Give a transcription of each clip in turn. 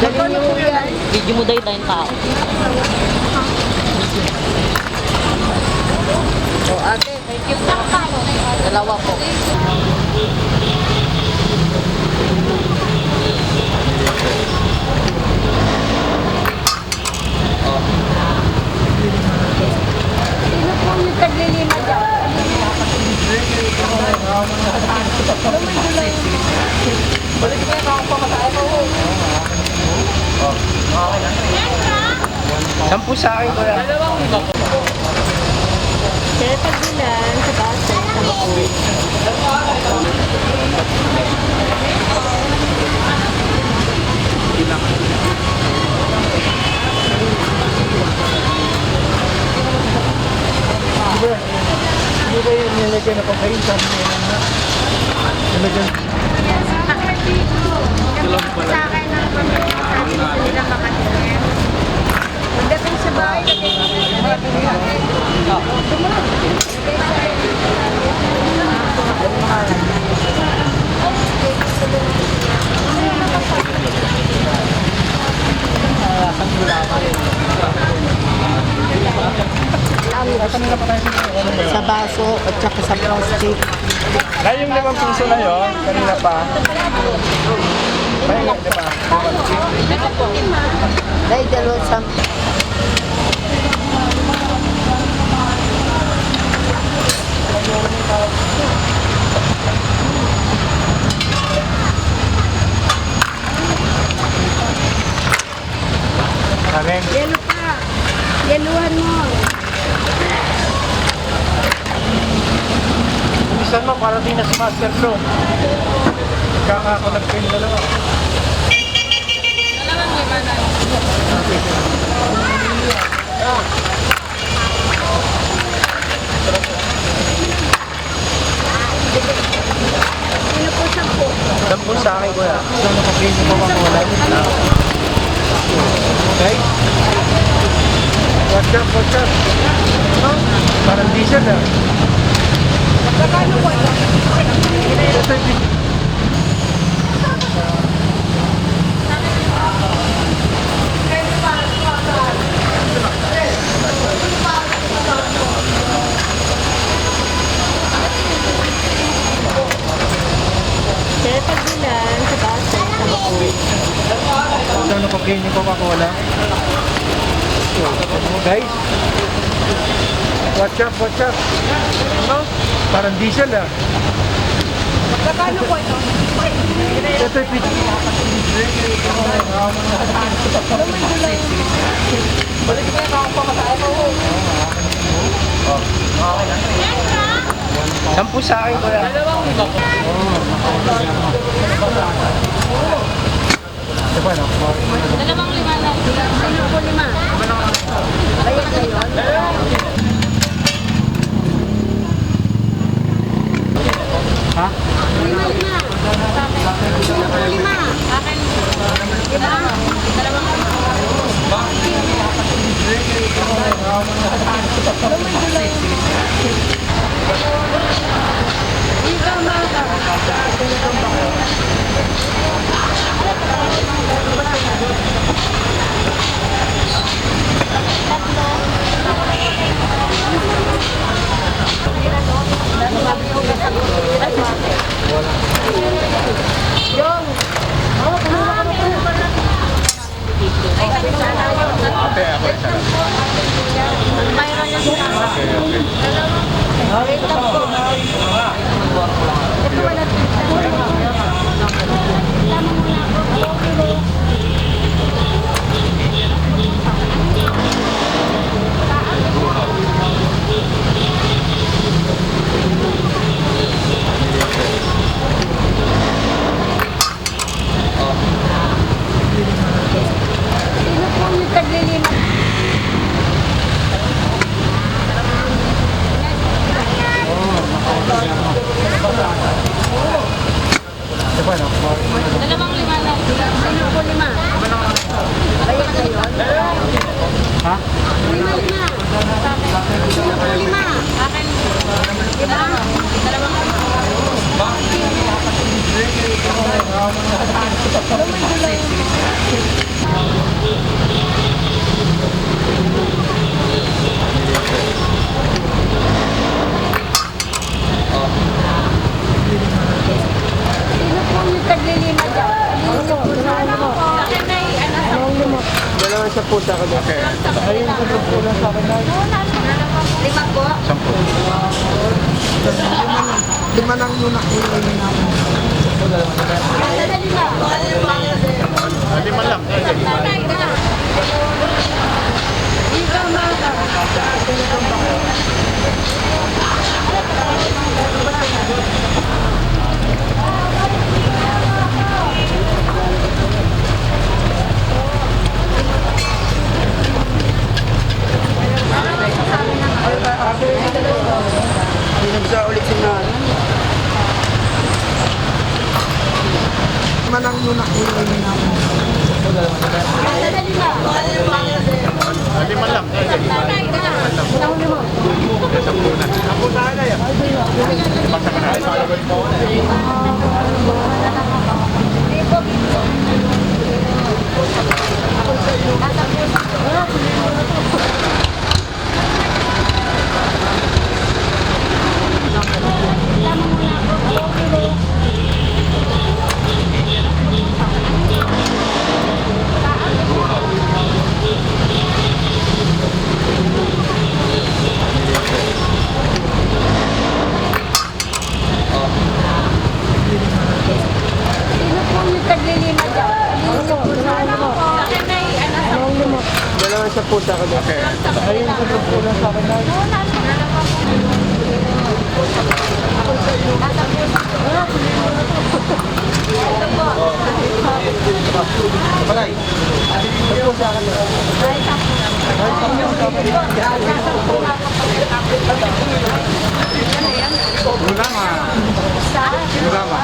Galing nyo yan. Video mo dahil tayong tao. O ate, thank you po. Dalawa po. Sino po yung taglilima dyan? Balik mo yung ako pa sa mo. Sampu sa akin ko yan. Kaya pagbilan sa base sa makuwi. Hindi ba yung nilagyan na pagkain sa amin na? Nilagyan. Sa akin ng pagkain sa akin ng makatirin. Pagdating sa bahay, Sa baso at saka sa plastic. Kaya yung 5 piso na yun, kanina pa. Kaya di ba? Dahil dalawa sa... Kanin. yelo pa. Yeluhan mo. Bisan mo, para din na si Master Pro. Kaka ako nag-pin dalawa. Sino po 10? Sampu sa akin ko yan. So, nakapin mo pa kulay. Okay? Watch up, watch up. Parang diesel ah. Magkakano po ito? Ito yung Kaya pagbilan sa base sa makuwi. so, nakapin yung Coca-Cola. Guys, watch up, watch up. Parang diesel ah. Magkakano po ito? Ito yung pizza. Balik mo yung ako pa sa mo. Sampu sa akin ko yan. Diba no? Dalawang lima na. Sino po 5? Bayad na yun? Ha? 5. Sino po 5? Akin. Diba? Dalawang ikaw na. Sino po yung taglilima? Diba no? Dalawang 5 na. Sino po 5? Bayad na yun? Ha? 5. Sino po 5? Akin. Diba? Dalawang Diba? Dalawa sa puta ko dyan. Ayun, sunod po lang sa akin na. 5 po. 10. Lima lang muna. Sadali na. Lima lang. Tatay na. Ikaw na. Pinagsa ulit si Nan. Lima lang muna. Sadali na. Lima lang. Tatay na. Ako na na yan. Basta ka na. Ay, salagod mo. Sino po yung taglilima dyan? Dalawa sa puta ko dyan. Ayun, sunod po lang sa akin na. Balay. Ito po sa akin na. Gulama. Gulama.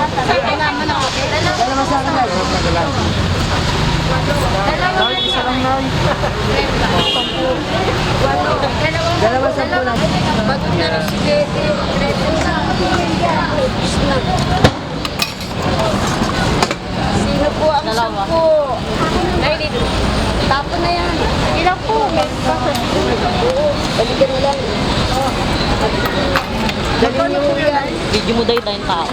Dalawa sa akin na. Isa lang na. Dalawa sa puta. Sino po ang 10? Ay, dito. Tapon na yan. Ilang po? Balikan mo lang. Dali niyo yan. Video mo daw yung tayong tao.